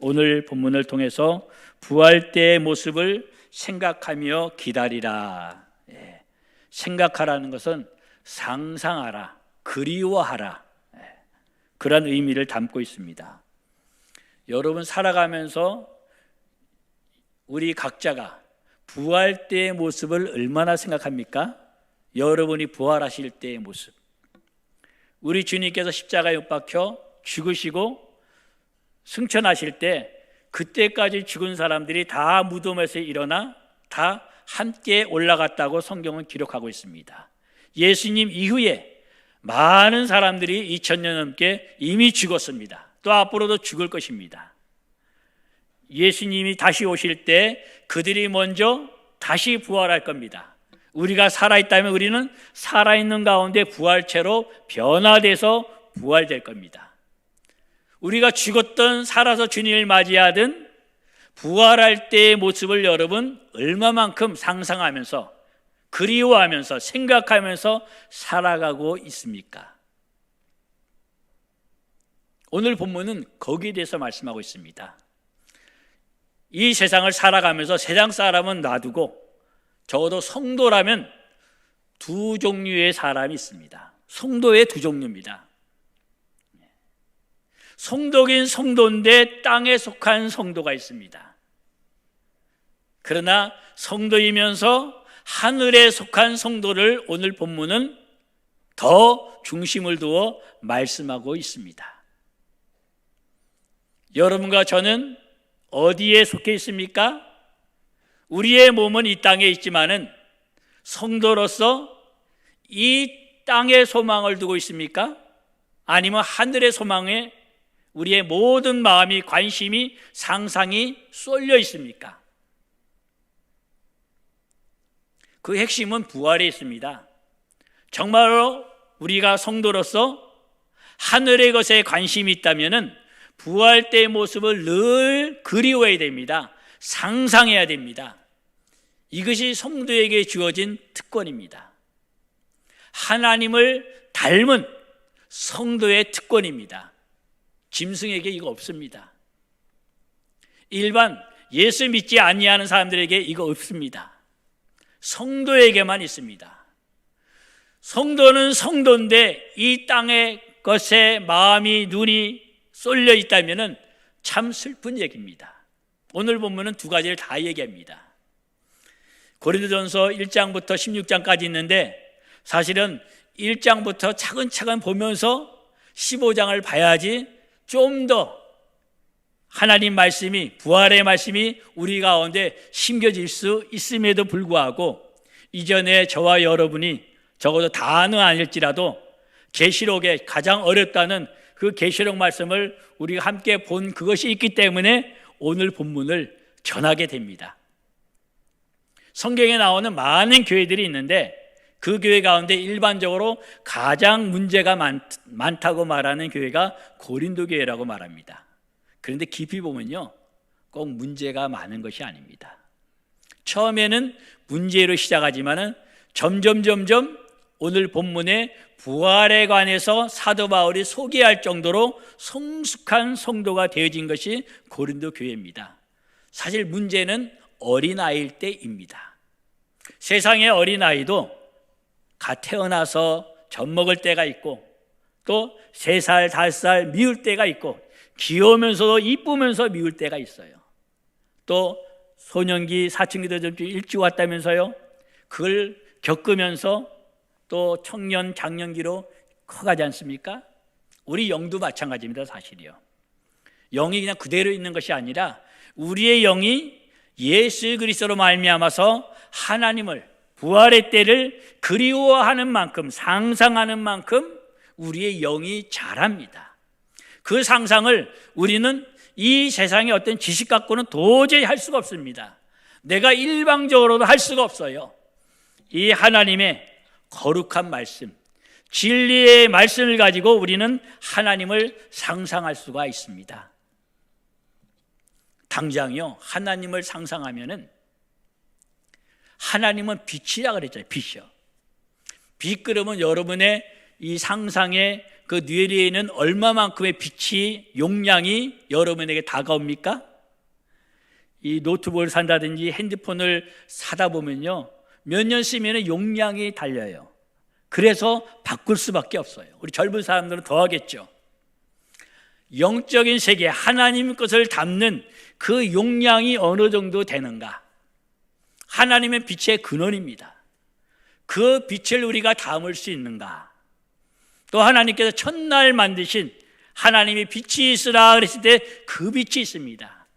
오늘 본문을 통해서 부활 때의 모습을 생각하며 기다리라. 생각하라는 것은 상상하라, 그리워하라, 그런 의미를 담고 있습니다. 여러분 살아가면서 우리 각자가 부활 때의 모습을 얼마나 생각합니까? 여러분이 부활하실 때의 모습, 우리 주님께서 십자가에 못 박혀 죽으시고 승천하실 때 그때까지 죽은 사람들이 다 무덤에서 일어나 다 함께 올라갔다고 성경은 기록하고 있습니다. 예수님 이후에 많은 사람들이 2000년 넘게 이미 죽었습니다. 또 앞으로도 죽을 것입니다. 예수님이 다시 오실 때 그들이 먼저 다시 부활할 겁니다. 우리가 살아있다면 우리는 살아있는 가운데 부활체로 변화돼서 부활될 겁니다. 우리가 죽었던 살아서 주님을 맞이하든 부활할 때의 모습을 여러분 얼마만큼 상상하면서 그리워하면서 생각하면서 살아가고 있습니까? 오늘 본문은 거기에 대해서 말씀하고 있습니다. 이 세상을 살아가면서 세상 사람은 놔두고 적어도 성도라면 두 종류의 사람이 있습니다. 성도의 두 종류입니다. 성도긴 성도인데 땅에 속한 성도가 있습니다. 그러나 성도이면서 하늘에 속한 성도를 오늘 본문은 더 중심을 두어 말씀하고 있습니다. 여러분과 저는 어디에 속해 있습니까? 우리의 몸은 이 땅에 있지만은 성도로서 이 땅의 소망을 두고 있습니까? 아니면 하늘의 소망에 우리의 모든 마음이, 관심이, 상상이 쏠려 있습니까? 그 핵심은 부활에 있습니다. 정말로 우리가 성도로서 하늘의 것에 관심이 있다면은 부활 때의 모습을 늘 그리워해야 됩니다. 상상해야 됩니다. 이것이 성도에게 주어진 특권입니다. 하나님을 닮은 성도의 특권입니다. 짐승에게 이거 없습니다. 일반 예수 믿지 아니하는 사람들에게 이거 없습니다. 성도에게만 있습니다. 성도는 성도인데 이 땅의 것에 마음이, 눈이 쏠려 있다면 참 슬픈 얘기입니다. 오늘 본문은 두 가지를 다 얘기합니다. 고린도전서 1장부터 16장까지 있는데 사실은 1장부터 차근차근 보면서 15장을 봐야지 좀 더 하나님 말씀이, 부활의 말씀이 우리 가운데 심겨질 수 있음에도 불구하고 이전에 저와 여러분이 적어도 다는 아닐지라도 계시록에 가장 어렵다는 그 계시록 말씀을 우리가 함께 본 그것이 있기 때문에 오늘 본문을 전하게 됩니다. 성경에 나오는 많은 교회들이 있는데 그 교회 가운데 일반적으로 가장 문제가 많다고 말하는 교회가 고린도 교회라고 말합니다. 그런데 깊이 보면요, 꼭 문제가 많은 것이 아닙니다. 처음에는 문제로 시작하지만은 점점 오늘 본문의 부활에 관해서 사도 바울이 소개할 정도로 성숙한 성도가 되어진 것이 고린도 교회입니다. 사실 문제는 어린아이일 때입니다. 세상의 어린아이도 갓 태어나서 젖먹을 때가 있고 또 3살, 5살 미울 때가 있고 귀여우면서도 이쁘면서 미울 때가 있어요. 또 소년기, 사춘기도 좀 일찍 왔다면서요. 그걸 겪으면서 또 청년, 장년기로 커가지 않습니까? 우리 영도 마찬가지입니다. 사실이요. 영이 그냥 그대로 있는 것이 아니라 우리의 영이 예수 그리스도로 말미암아서 하나님을, 부활의 때를 그리워하는 만큼, 상상하는 만큼 우리의 영이 자랍니다. 그 상상을 우리는 이 세상의 어떤 지식 갖고는 도저히 할 수가 없습니다. 내가 일방적으로도 할 수가 없어요. 이 하나님의 거룩한 말씀, 진리의 말씀을 가지고 우리는 하나님을 상상할 수가 있습니다. 당장요, 하나님을 상상하면은 하나님은 빛이라 그랬잖아요. 빛이요. 빛 그러면 여러분의 이 상상의 그 뇌리에는 얼마만큼의 빛이 용량이 여러분에게 다가옵니까? 이 노트북을 산다든지 핸드폰을 사다 보면요, 몇 년 쓰면 용량이 달려요. 그래서 바꿀 수밖에 없어요. 우리 젊은 사람들은 더 하겠죠. 영적인 세계, 하나님 것을 담는 그 용량이 어느 정도 되는가? 하나님의 빛의 근원입니다. 그 빛을 우리가 담을 수 있는가? 또 하나님께서 첫날 만드신 하나님의 빛이 있으라 그랬을 때 그 빛이 있습니다.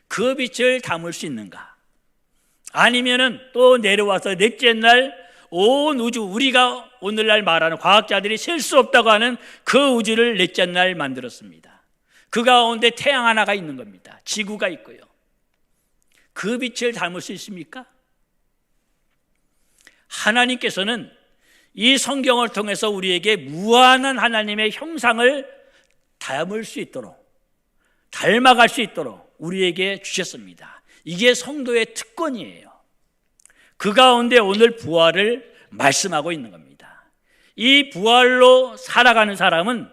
그 빛을 담을 수 있는가? 아니면은 또 내려와서 넷째 날 온 우주, 우리가 오늘날 말하는 과학자들이 셀 수 없다고 하는 그 우주를 넷째 날 만들었습니다. 그 가운데 태양 하나가 있는 겁니다. 지구가 있고요. 그 빛을 담을 수 있습니까? 하나님께서는 이 성경을 통해서 우리에게 무한한 하나님의 형상을 담을 수 있도록, 닮아갈 수 있도록 우리에게 주셨습니다. 이게 성도의 특권이에요. 그 가운데 오늘 부활을 말씀하고 있는 겁니다. 이 부활로 살아가는 사람은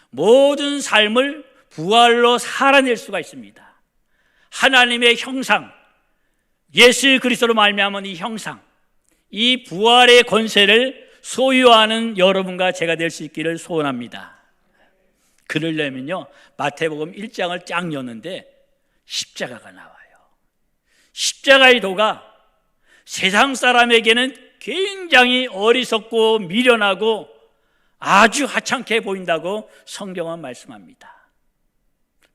모든 삶을 부활로 살아낼 수가 있습니다. 하나님의 형상, 예수 그리스도로 말미암은 이 형상, 이 부활의 권세를 소유하는 여러분과 제가 될 수 있기를 소원합니다. 그러려면요, 마태복음 1장을 쫙 여는데 십자가가 나와요. 십자가의 도가 세상 사람에게는 굉장히 어리석고 미련하고 아주 하찮게 보인다고 성경은 말씀합니다.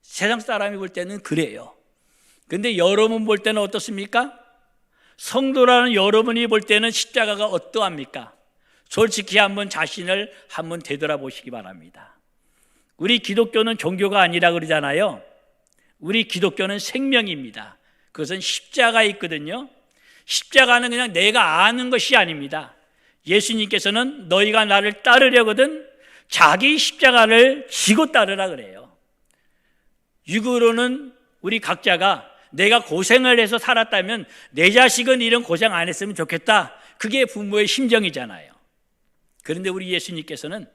세상 사람이 볼 때는 그래요. 그런데 여러분 볼 때는 어떻습니까? 성도라는 여러분이 볼 때는 십자가가 어떠합니까? 솔직히 한번 자신을 한번 되돌아보시기 바랍니다. 우리 기독교는 종교가 아니라 그러잖아요. 우리 기독교는 생명입니다. 그것은 십자가에 있거든요. 십자가는 그냥 내가 아는 것이 아닙니다. 예수님께서는 너희가 나를 따르려거든 자기 십자가를 지고 따르라 그래요. 육으로는 우리 각자가 내가 고생을 해서 살았다면 내 자식은 이런 고생 안 했으면 좋겠다. 그게 부모의 심정이잖아요. 그런데 우리 예수님께서는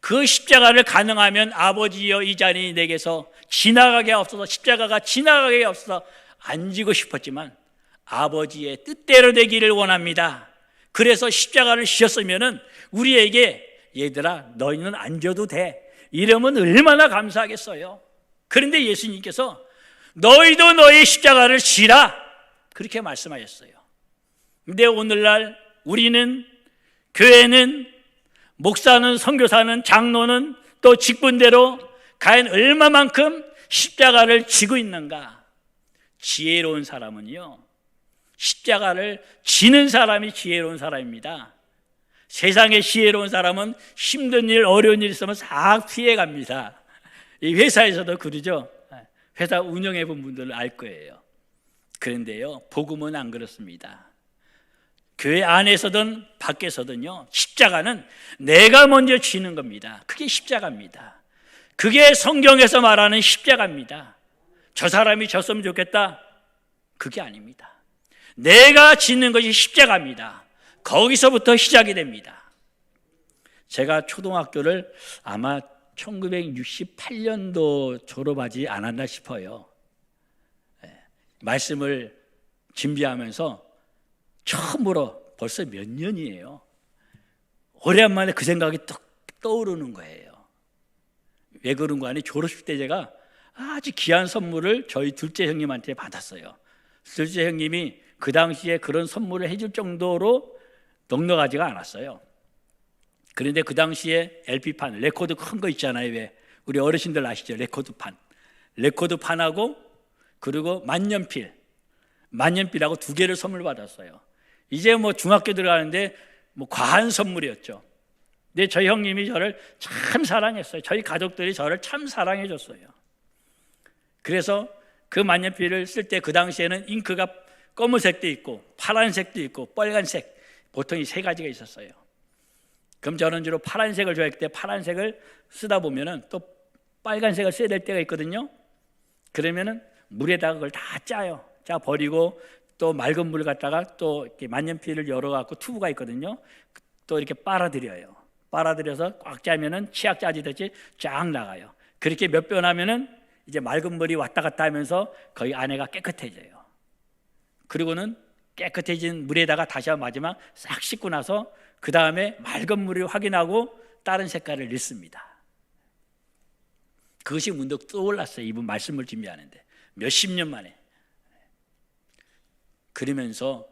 그 십자가를 가능하면 아버지여 이 잔이 내게서 지나가게 없어서, 십자가가 지나가게 없어서 안 지고 싶었지만 아버지의 뜻대로 되기를 원합니다. 그래서 십자가를 지셨으면은 우리에게 얘들아 너희는 안 져도 돼 이러면 얼마나 감사하겠어요. 그런데 예수님께서 너희도 너희 십자가를 지라 그렇게 말씀하셨어요. 근데 오늘날 우리는, 교회는, 목사는, 선교사는, 장로는 또 직분대로 과연 얼마만큼 십자가를 지고 있는가? 지혜로운 사람은요, 십자가를 지는 사람이 지혜로운 사람입니다. 세상에 지혜로운 사람은 힘든 일, 어려운 일 있으면 싹 피해갑니다. 이 회사에서도 그러죠. 회사 운영해 본 분들은 알 거예요. 그런데요, 복음은 안 그렇습니다. 교회 안에서든 밖에서든요, 십자가는 내가 먼저 지는 겁니다. 그게 십자가입니다. 그게 성경에서 말하는 십자가입니다. 저 사람이 졌으면 좋겠다, 그게 아닙니다. 내가 짓는 것이 십자가입니다. 거기서부터 시작이 됩니다. 제가 초등학교를 아마 1968년도 졸업하지 않았나 싶어요. 말씀을 준비하면서 처음으로 벌써 몇 년이에요. 오랜만에 그 생각이 떠오르는 거예요. 왜 그런 거 아니? 졸업식 때 제가 아주 귀한 선물을 저희 둘째 형님한테 받았어요. 둘째 형님이 그 당시에 그런 선물을 해줄 정도로 넉넉하지가 않았어요. 그런데 그 당시에 LP판, 레코드 큰 거 있잖아요. 왜? 우리 어르신들 아시죠? 레코드판하고 그리고 만년필하고 두 개를 선물 받았어요. 이제 뭐 중학교 들어가는데 뭐 과한 선물이었죠. 근데 저희 형님이 저를 참 사랑했어요. 저희 가족들이 저를 참 사랑해 줬어요. 그래서 그 만년필을 쓸 때 그 당시에는 잉크가 검은색도 있고 파란색도 있고 빨간색, 보통 이 세 가지가 있었어요. 그럼 저는 주로 파란색을 좋아했기 때문에 파란색을 쓰다 보면은 또 빨간색을 써야 될 때가 있거든요. 그러면은 물에다가 그걸 다 짜요. 짜 버리고 또 맑은 물 갖다가 또 이렇게 만년필을 열어 갖고 튜브가 있거든요. 또 이렇게 빨아들여요. 빨아들여서 꽉 짜면은 치약 짜지듯이 쫙 나가요. 그렇게 몇 번 하면은 이제 맑은 물이 왔다 갔다 하면서 거의 안에가 깨끗해져요. 그리고는 깨끗해진 물에다가 다시 한번 마지막 싹 씻고 나서 그 다음에 맑은 물을 확인하고 다른 색깔을 넣습니다. 그것이 문득 떠올랐어요. 이분 말씀을 준비하는데 몇십 년 만에. 그러면서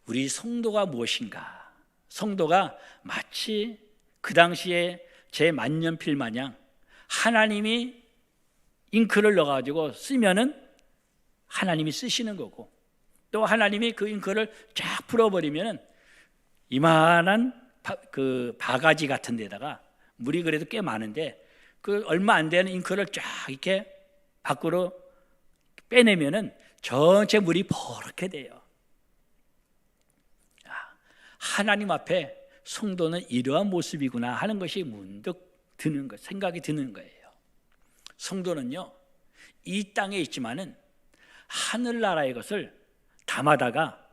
우리 성도가 무엇인가? 성도가 마치 그 당시에 제 만년필 마냥 하나님이 잉크를 넣어가지고 쓰면은 하나님이 쓰시는 거고, 또 하나님이 그 잉크를 쫙 풀어버리면은 이만한 그 바가지 같은 데다가 물이 그래도 꽤 많은데 그 얼마 안 되는 잉크를 쫙 이렇게 밖으로 빼내면은 전체 물이 버렇게 돼요. 하나님 앞에 성도는 이러한 모습이구나 하는 것이 문득 드는 것, 생각이 드는 거예요. 성도는요, 이 땅에 있지만은 하늘나라의 것을 담아다가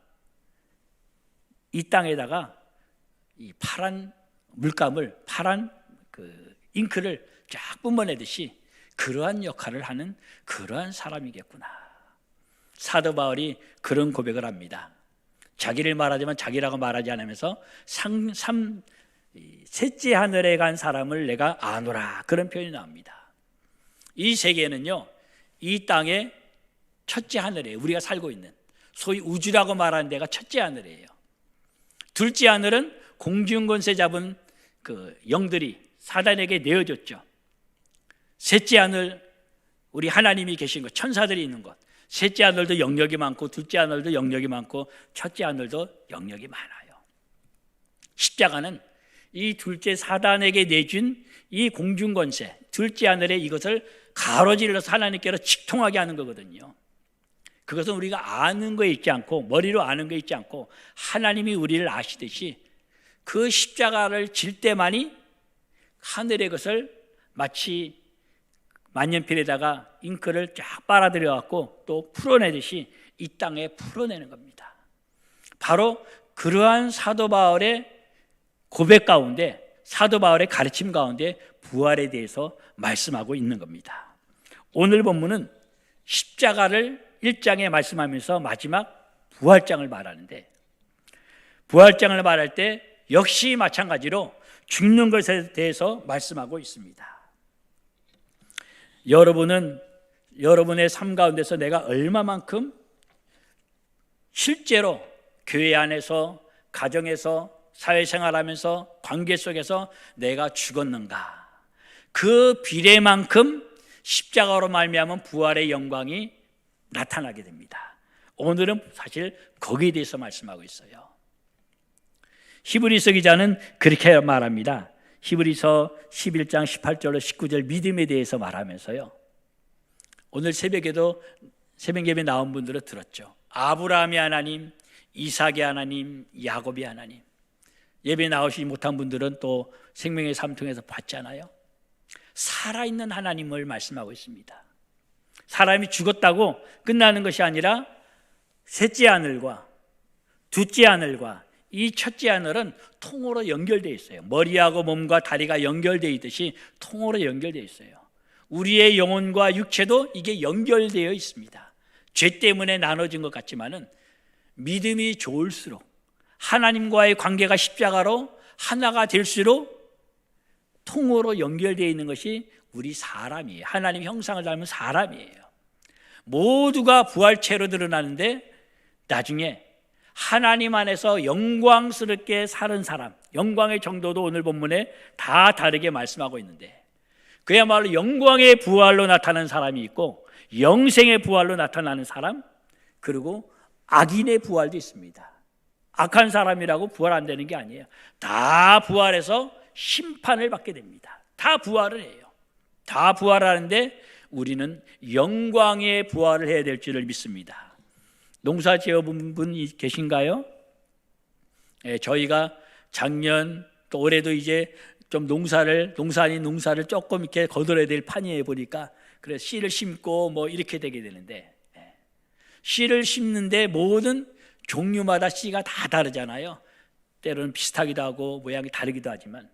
이 땅에다가 이 파란 물감을, 파란 그 잉크를 쫙 뿜어내듯이 그러한 역할을 하는 그러한 사람이겠구나. 사도 바울이 그런 고백을 합니다. 자기를 말하지만 자기라고 말하지 않으면서 셋째 하늘에 간 사람을 내가 아노라, 그런 표현이 나옵니다. 이 세계는요, 이 땅의 첫째 하늘이에요. 우리가 살고 있는 소위 우주라고 말하는 데가 첫째 하늘이에요. 둘째 하늘은 공중권세 잡은 그 영들이 사단에게 내어줬죠. 셋째 하늘, 우리 하나님이 계신 것, 천사들이 있는 것. 셋째 하늘도 영역이 많고 둘째 하늘도 영역이 많고 첫째 하늘도 영역이 많아요. 십자가는 이 둘째 사단에게 내준 이 공중권세, 둘째 하늘에 이것을 가로질러서 하나님께로 직통하게 하는 거거든요. 그것은 우리가 아는 거에 있지 않고, 머리로 아는 거에 있지 않고, 하나님이 우리를 아시듯이 그 십자가를 질 때만이 하늘의 것을 마치 만년필에다가 잉크를 쫙 빨아들여 갖고 또 풀어내듯이 이 땅에 풀어내는 겁니다. 바로 그러한 사도 바울의 고백 가운데, 사도 바울의 가르침 가운데 부활에 대해서 말씀하고 있는 겁니다. 오늘 본문은 십자가를 1장에 말씀하면서 마지막 부활장을 말하는데, 부활장을 말할 때 역시 마찬가지로 죽는 것에 대해서 말씀하고 있습니다. 여러분은 여러분의 삶 가운데서 내가 얼마만큼 실제로 교회 안에서, 가정에서, 사회생활하면서, 관계 속에서 내가 죽었는가, 그 비례만큼 십자가로 말미암은 부활의 영광이 나타나게 됩니다. 오늘은 사실 거기에 대해서 말씀하고 있어요. 히브리서 기자는 그렇게 말합니다. 히브리서 11장 18절로 19절 믿음에 대해서 말하면서요, 오늘 새벽에도 새벽 예배 나온 분들은 들었죠. 아브라함의 하나님, 이삭의 하나님, 야곱의 하나님. 예배 나오시지 못한 분들은 또 생명의 삶 통해서 봤잖아요. 살아있는 하나님을 말씀하고 있습니다. 사람이 죽었다고 끝나는 것이 아니라 셋째 하늘과 둘째 하늘과 이 첫째 하늘은 통으로 연결되어 있어요. 머리하고 몸과 다리가 연결되어 있듯이 통으로 연결되어 있어요. 우리의 영혼과 육체도 이게 연결되어 있습니다. 죄 때문에 나눠진 것 같지만은 믿음이 좋을수록, 하나님과의 관계가 십자가로 하나가 될수록 통으로 연결되어 있는 것이 우리 사람이에요. 하나님 형상을 닮은 사람이에요. 모두가 부활체로 드러나는데 나중에 하나님 안에서 영광스럽게 사는 사람, 영광의 정도도 오늘 본문에 다 다르게 말씀하고 있는데, 그야말로 영광의 부활로 나타나는 사람이 있고 영생의 부활로 나타나는 사람, 그리고 악인의 부활도 있습니다. 악한 사람이라고 부활 안 되는 게 아니에요. 다 부활해서 심판을 받게 됩니다. 다 부활을 해요. 다 부활하는데 우리는 영광의 부활을 해야 될 줄을 믿습니다. 농사 지어본 분이 계신가요? 저희가 작년 또 올해도 이제 좀 농사를 조금 이렇게 거들어야 될 판이에 보니까, 그래서 씨를 심고 뭐 이렇게 되게 되는데, 씨를 심는데 모든 종류마다 씨가 다 다르잖아요. 때로는 비슷하기도 하고 모양이 다르기도 하지만,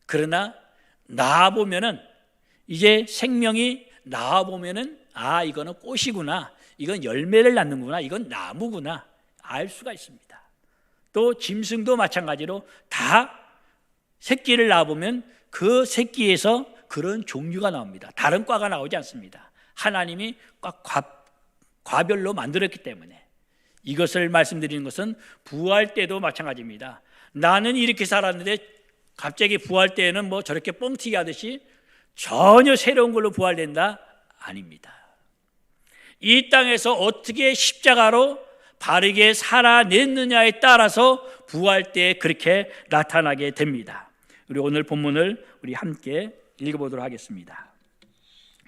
그러나 나와보면은 이제 생명이 나와보면은 이거는 꽃이구나, 이건 열매를 낳는구나, 이건 나무구나 알 수가 있습니다. 또 짐승도 마찬가지로 다 새끼를 낳아보면 그 새끼에서 그런 종류가 나옵니다. 다른 과가 나오지 않습니다. 하나님이 과별로 만들었기 때문에. 이것을 말씀드리는 것은 부활 때도 마찬가지입니다. 나는 이렇게 살았는데 갑자기 부활 때에는 뭐 저렇게 뻥튀기 하듯이 전혀 새로운 걸로 부활된다? 아닙니다. 이 땅에서 어떻게 십자가로 바르게 살아냈느냐에 따라서 부활 때에 그렇게 나타나게 됩니다. 우리 오늘 본문을 우리 함께 읽어보도록 하겠습니다.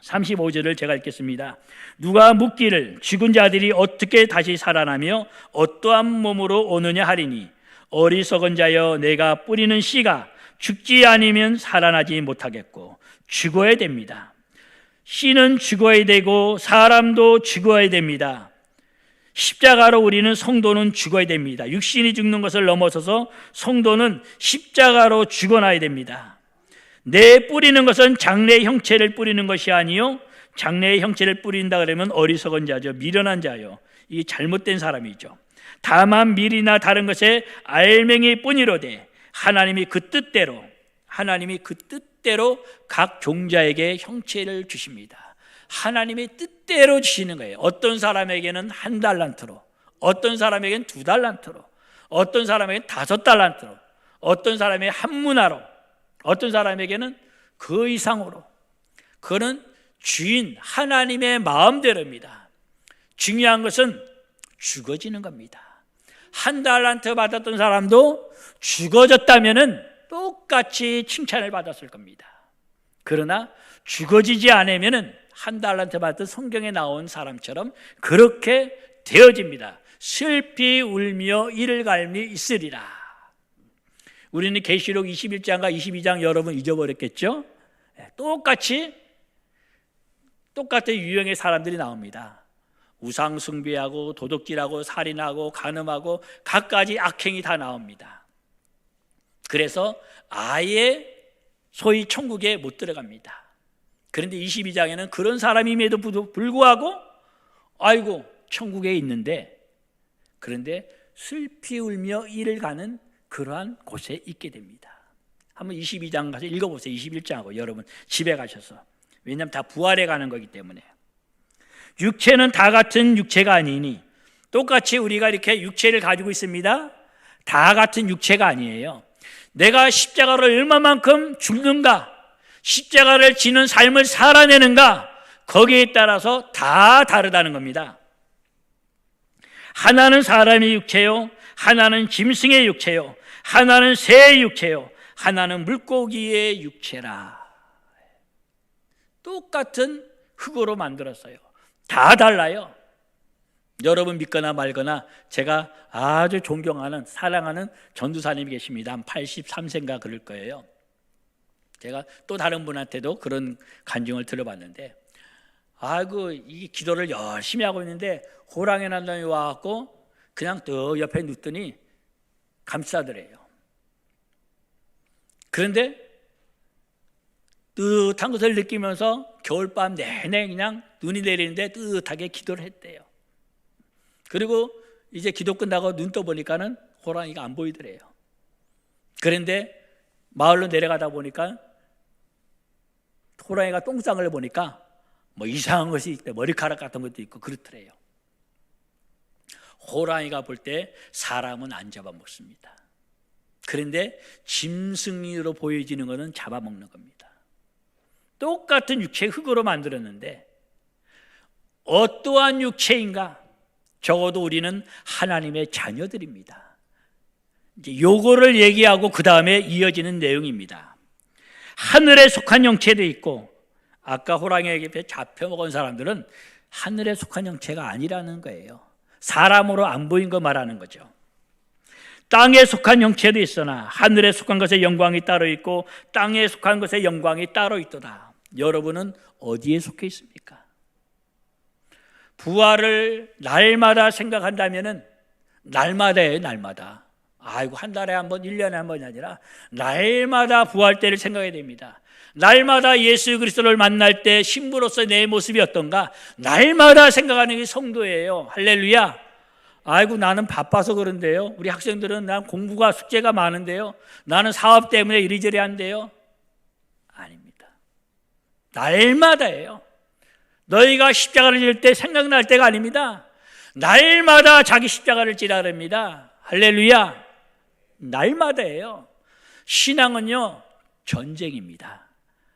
35절을 제가 읽겠습니다. 누가 묻기를 죽은 자들이 어떻게 다시 살아나며 어떠한 몸으로 오느냐 하리니 어리석은 자여 내가 뿌리는 씨가 죽지 않으면 살아나지 못하겠고 죽어야 됩니다. 씨는 죽어야 되고 사람도 죽어야 됩니다. 십자가로 우리는 성도는 죽어야 됩니다. 육신이 죽는 것을 넘어서서 성도는 십자가로 죽어나야 됩니다. 내 뿌리는 것은 장래의 형체를 뿌리는 것이 아니요 장래의 형체를 뿌린다 그러면 어리석은 자죠, 미련한 자요, 이 잘못된 사람이죠. 다만 밀이나 다른 것에 알맹이 뿐이로되 하나님이 그 뜻대로 각 종자에게 형체를 주십니다. 하나님의 뜻대로 주시는 거예요. 어떤 사람에게는 1달란트로, 어떤 사람에게는 2달란트로, 어떤 사람에게는 5달란트로, 어떤 사람에게 1문화로, 어떤 사람에게는 그 이상으로. 그는 주인 하나님의 마음대로입니다. 중요한 것은 죽어지는 겁니다. 1달란트 받았던 사람도 죽어졌다면은 똑같이 칭찬을 받았을 겁니다. 그러나 죽어지지 않으면은 1달란트 받은 성경에 나온 사람처럼 그렇게 되어집니다. 슬피 울며 이를 갈미 있으리라. 우리는 계시록 21장과 22장 여러분 잊어버렸겠죠? 똑같은 유형의 사람들이 나옵니다. 우상 숭배하고 도둑질하고 살인하고 간음하고 갖가지 악행이 다 나옵니다. 그래서 아예 소위 천국에 못 들어갑니다. 그런데 22장에는 그런 사람임에도 불구하고 아이고 천국에 있는데, 그런데 슬피 울며 이를 가는 그러한 곳에 있게 됩니다. 한번 22장 가서 읽어보세요. 21장하고 여러분 집에 가셔서. 왜냐하면 다 부활해 가는 거기 때문에. 육체는 다 같은 육체가 아니니, 똑같이 우리가 이렇게 육체를 가지고 있습니다. 다 같은 육체가 아니에요. 내가 십자가를 얼마만큼 죽는가, 십자가를 지는 삶을 살아내는가, 거기에 따라서 다 다르다는 겁니다. 하나는 사람의 육체요, 하나는 짐승의 육체요, 하나는 새의 육체요, 하나는 물고기의 육체라. 똑같은 흙으로 만들었어요. 다 달라요. 여러분 믿거나 말거나 제가 아주 존경하는 사랑하는 전도사님이 계십니다. 한 83세인가 그럴 거예요. 제가 또 다른 분한테도 그런 간증을 들어봤는데, 아이고 이 기도를 열심히 하고 있는데 호랑이 한 놈이 와갖고 그냥 또 옆에 눕더니 감싸더래요. 그런데 뜨뜻한 것을 느끼면서 겨울밤 내내 그냥 눈이 내리는데 뜨뜻하게 기도를 했대요. 그리고 이제 기도 끝나고 눈 떠보니까는 호랑이가 안 보이더래요. 그런데 마을로 내려가다 보니까 호랑이가 똥상을 보니까 뭐 이상한 것이 있대, 머리카락 같은 것도 있고 그렇더래요. 호랑이가 볼 때 사람은 안 잡아먹습니다. 그런데 짐승으로 보여지는 것은 잡아먹는 겁니다. 똑같은 육체 흙으로 만들었는데 어떠한 육체인가? 적어도 우리는 하나님의 자녀들입니다. 이제 요거를 얘기하고 그 다음에 이어지는 내용입니다. 하늘에 속한 형체도 있고, 아까 호랑이에게 잡혀먹은 사람들은 하늘에 속한 형체가 아니라는 거예요. 사람으로 안 보인 거 말하는 거죠. 땅에 속한 형체도 있으나 하늘에 속한 것의 영광이 따로 있고 땅에 속한 것의 영광이 따로 있도다. 여러분은 어디에 속해 있습니까? 부활을 날마다 생각한다면은 날마다예요, 날마다. 아이고, 한 달에 한 번, 1년에 한 번이 아니라 날마다 부활 때를 생각해야 됩니다. 날마다 예수 그리스도를 만날 때 신부로서 내 모습이 어떤가 날마다 생각하는 게 성도예요. 할렐루야. 아이고, 나는 바빠서 그런데요. 우리 학생들은 난 공부가 숙제가 많은데요. 나는 사업 때문에 이리저리 한대요. 아닙니다. 날마다예요. 너희가 십자가를 질 때 생각날 때가 아닙니다. 날마다 자기 십자가를 지라 합니다. 할렐루야. 날마다예요. 신앙은요, 전쟁입니다.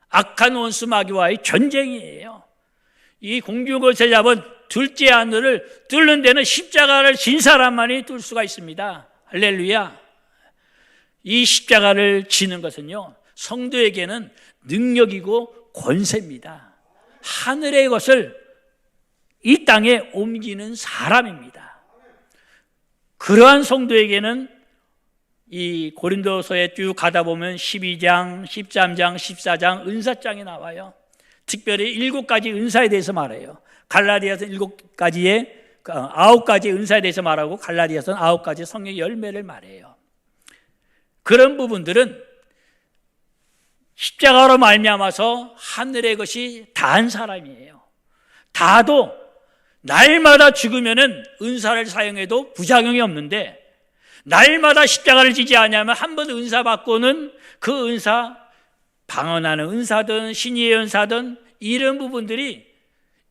악한 원수 마귀와의 전쟁이에요. 이 공중거세 잡은 둘째 하늘을 뚫는 데는 십자가를 진 사람만이 뚫을 수가 있습니다. 할렐루야. 이 십자가를 지는 것은요, 성도에게는 능력이고 권세입니다. 하늘의 것을 이 땅에 옮기는 사람입니다. 그러한 성도에게는 이 고린도서에 쭉 가다 보면 12장, 13장, 14장 은사장이 나와요. 특별히 7가지 은사에 대해서 말해요. 갈라디아서는 7가지의 9가지 은사에 대해서 말하고 갈라디아서는 9가지 성령의 열매를 말해요. 그런 부분들은 십자가로 말미암아서 하늘의 것이 다한 사람이에요. 다도 날마다 죽으면은 은사를 사용해도 부작용이 없는데, 날마다 십자가를 지지 않으면 한 번 은사 받고는 그 은사, 방언하는 은사든 신의의 은사든 이런 부분들이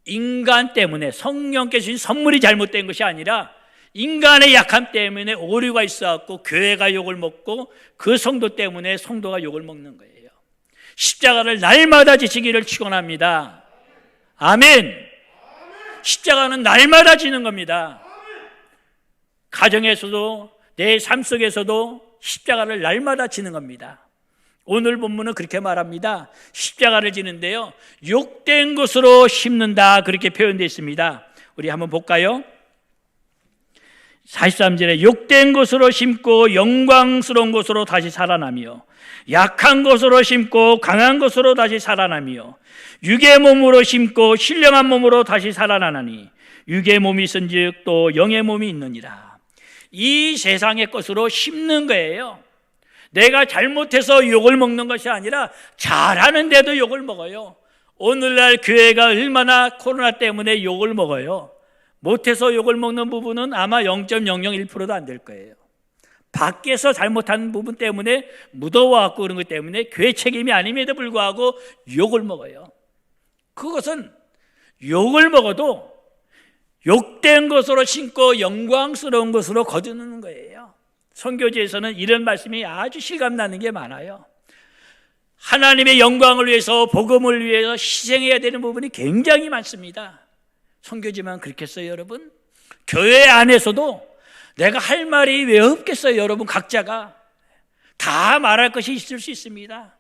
인간 때문에, 성령께서 주신 선물이 잘못된 것이 아니라 인간의 약함 때문에 오류가 있어갖고 교회가 욕을 먹고 그 성도 때문에 성도가 욕을 먹는 거예요. 십자가를 날마다 지시기를 축원합니다. 아멘. 십자가는 날마다 지는 겁니다. 가정에서도 내 삶 속에서도 십자가를 날마다 지는 겁니다. 오늘 본문은 그렇게 말합니다. 십자가를 지는데요, 욕된 것으로 심는다, 그렇게 표현되어 있습니다. 우리 한번 볼까요? 43절에 욕된 것으로 심고 영광스러운 것으로 다시 살아나며, 약한 것으로 심고 강한 것으로 다시 살아나며, 육의 몸으로 심고 신령한 몸으로 다시 살아나나니 육의 몸이 있은즉 또 영의 몸이 있느니라. 이 세상의 것으로 심는 거예요. 내가 잘못해서 욕을 먹는 것이 아니라 잘하는데도 욕을 먹어요. 오늘날 교회가 얼마나 코로나 때문에 욕을 먹어요. 못해서 욕을 먹는 부분은 아마 0.001%도 안 될 거예요. 밖에서 잘못한 부분 때문에 묻어와갖고 그런 것 때문에 교회 책임이 아님에도 불구하고 욕을 먹어요. 그것은 욕을 먹어도 욕된 것으로 심고 영광스러운 것으로 거두는 거예요. 선교지에서는 이런 말씀이 아주 실감나는 게 많아요. 하나님의 영광을 위해서, 복음을 위해서 희생해야 되는 부분이 굉장히 많습니다. 선교지만 그렇겠어요, 여러분? 교회 안에서도 내가 할 말이 왜 없겠어요, 여러분? 각자가 다 말할 것이 있을 수 있습니다.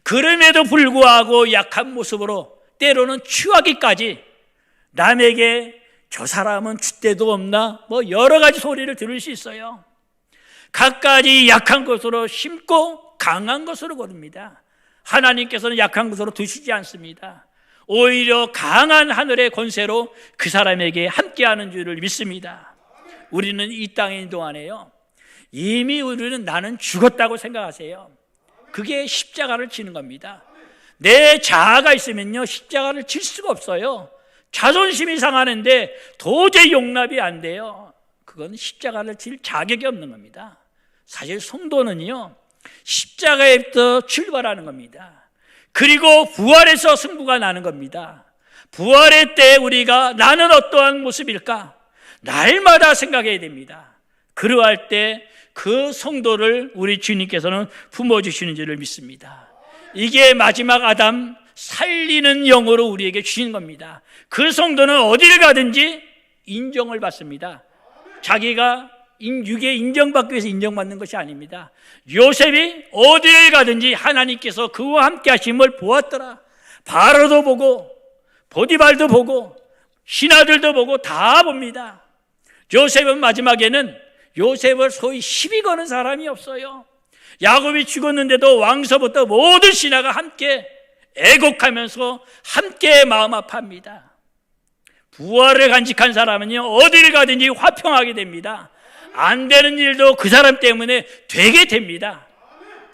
그럼에도 불구하고 약한 모습으로 때로는 취하기까지 남에게 저 사람은 줏대도 없나? 뭐 여러 가지 소리를 들을 수 있어요. 각가지 약한 것으로 심고 강한 것으로 거둡니다. 하나님께서는 약한 것으로 두시지 않습니다. 오히려 강한 하늘의 권세로 그 사람에게 함께하는 줄을 믿습니다. 우리는 이 땅에 있는 동안에요, 이미 우리는 나는 죽었다고 생각하세요. 그게 십자가를 지는 겁니다. 내 자아가 있으면요, 십자가를 질 수가 없어요. 자존심이 상하는데 도저히 용납이 안 돼요. 그건 십자가를 질 자격이 없는 겁니다. 사실 성도는요, 십자가에부터 출발하는 겁니다. 그리고 부활에서 승부가 나는 겁니다. 부활의 때 우리가 나는 어떠한 모습일까? 날마다 생각해야 됩니다. 그러할 때 그 성도를 우리 주님께서는 품어주시는 줄을 믿습니다. 이게 마지막 아담 살리는 영으로 우리에게 주신 겁니다. 그 성도는 어디를 가든지 인정을 받습니다. 자기가 육에 인정받기 위해서 인정받는 것이 아닙니다. 요셉이 어디를 가든지 하나님께서 그와 함께 하심을 보았더라. 바로도 보고 보디발도 보고 신하들도 보고 다 봅니다. 요셉은 마지막에는 요셉을 소위 시비 거는 사람이 없어요. 야곱이 죽었는데도 왕서부터 모든 신하가 함께 애곡하면서 함께 마음 아파합니다. 부활을 간직한 사람은요, 어디를 가든지 화평하게 됩니다. 안 되는 일도 그 사람 때문에 되게 됩니다.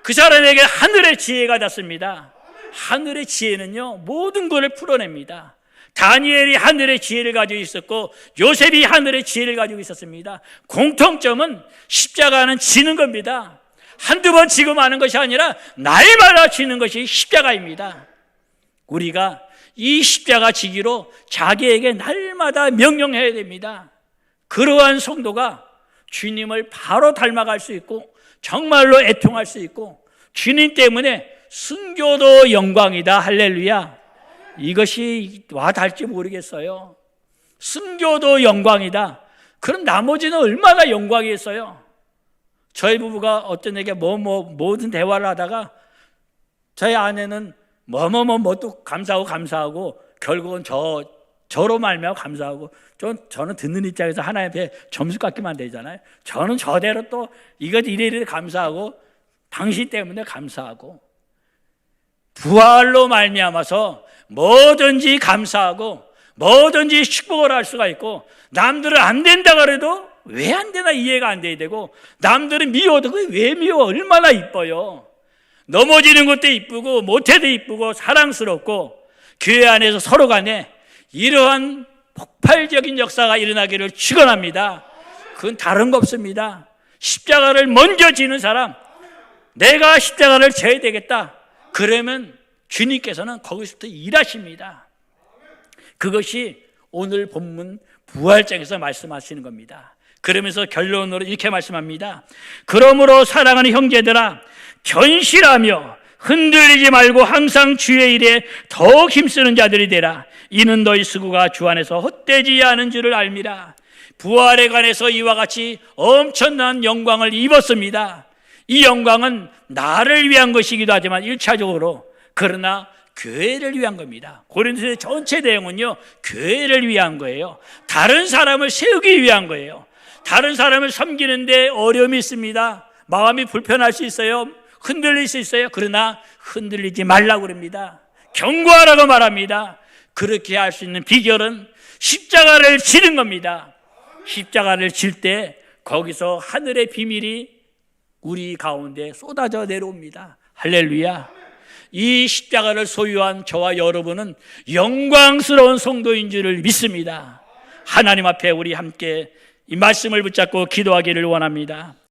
그 사람에게 하늘의 지혜가 닿습니다. 하늘의 지혜는요, 모든 것을 풀어냅니다. 다니엘이 하늘의 지혜를 가지고 있었고 요셉이 하늘의 지혜를 가지고 있었습니다. 공통점은 십자가는 지는 겁니다. 한두 번 지고 마는 것이 아니라 날마다 지는 것이 십자가입니다. 우리가 이 십자가 지기로 자기에게 날마다 명령해야 됩니다. 그러한 성도가 주님을 바로 닮아갈 수 있고 정말로 애통할 수 있고 주님 때문에 순교도 영광이다. 할렐루야. 이것이 와 닿을지 모르겠어요. 순교도 영광이다. 그럼 나머지는 얼마나 영광이겠어요? 저희 부부가 어떤 에게 모든 대화를 하다가 저희 아내는 뭐또 감사하고 결국은 저로 말미암아 감사하고 저는 듣는 입장에서 하나님 앞에 점수 깎이면 되잖아요. 저는 저대로 또 이것 이래 감사하고 당신 때문에 감사하고 부활로 말미암아서 뭐든지 감사하고 뭐든지 축복을 할 수가 있고 남들은 안 된다 그래도 왜 안 되나 이해가 안 돼야 되고 남들은 미워도 왜 미워 얼마나 이뻐요. 넘어지는 것도 이쁘고 못해도 이쁘고 사랑스럽고 교회 안에서 서로 간에 이러한 폭발적인 역사가 일어나기를 축원합니다. 그건 다른 거 없습니다. 십자가를 먼저 지는 사람, 내가 십자가를 져야 되겠다. 그러면 주님께서는 거기서부터 일하십니다. 그것이 오늘 본문 부활장에서 말씀하시는 겁니다. 그러면서 결론으로 이렇게 말씀합니다. 그러므로 사랑하는 형제들아, 견실하며 흔들리지 말고 항상 주의 일에 더욱 힘쓰는 자들이 되라. 이는 너희 수고가 주 안에서 헛되지 않은 줄을 알미라. 부활에 관해서 이와 같이 엄청난 영광을 입었습니다. 이 영광은 나를 위한 것이기도 하지만 1차적으로 그러나 교회를 위한 겁니다. 고린도서 전체 내용은요, 교회를 위한 거예요. 다른 사람을 세우기 위한 거예요. 다른 사람을 섬기는데 어려움이 있습니다. 마음이 불편할 수 있어요. 흔들릴 수 있어요. 그러나 흔들리지 말라고 그럽니다. 경고하라고 말합니다. 그렇게 할 수 있는 비결은 십자가를 지는 겁니다. 십자가를 질 때 거기서 하늘의 비밀이 우리 가운데 쏟아져 내려옵니다. 할렐루야. 이 십자가를 소유한 저와 여러분은 영광스러운 성도인 줄을 믿습니다. 하나님 앞에 우리 함께 이 말씀을 붙잡고 기도하기를 원합니다.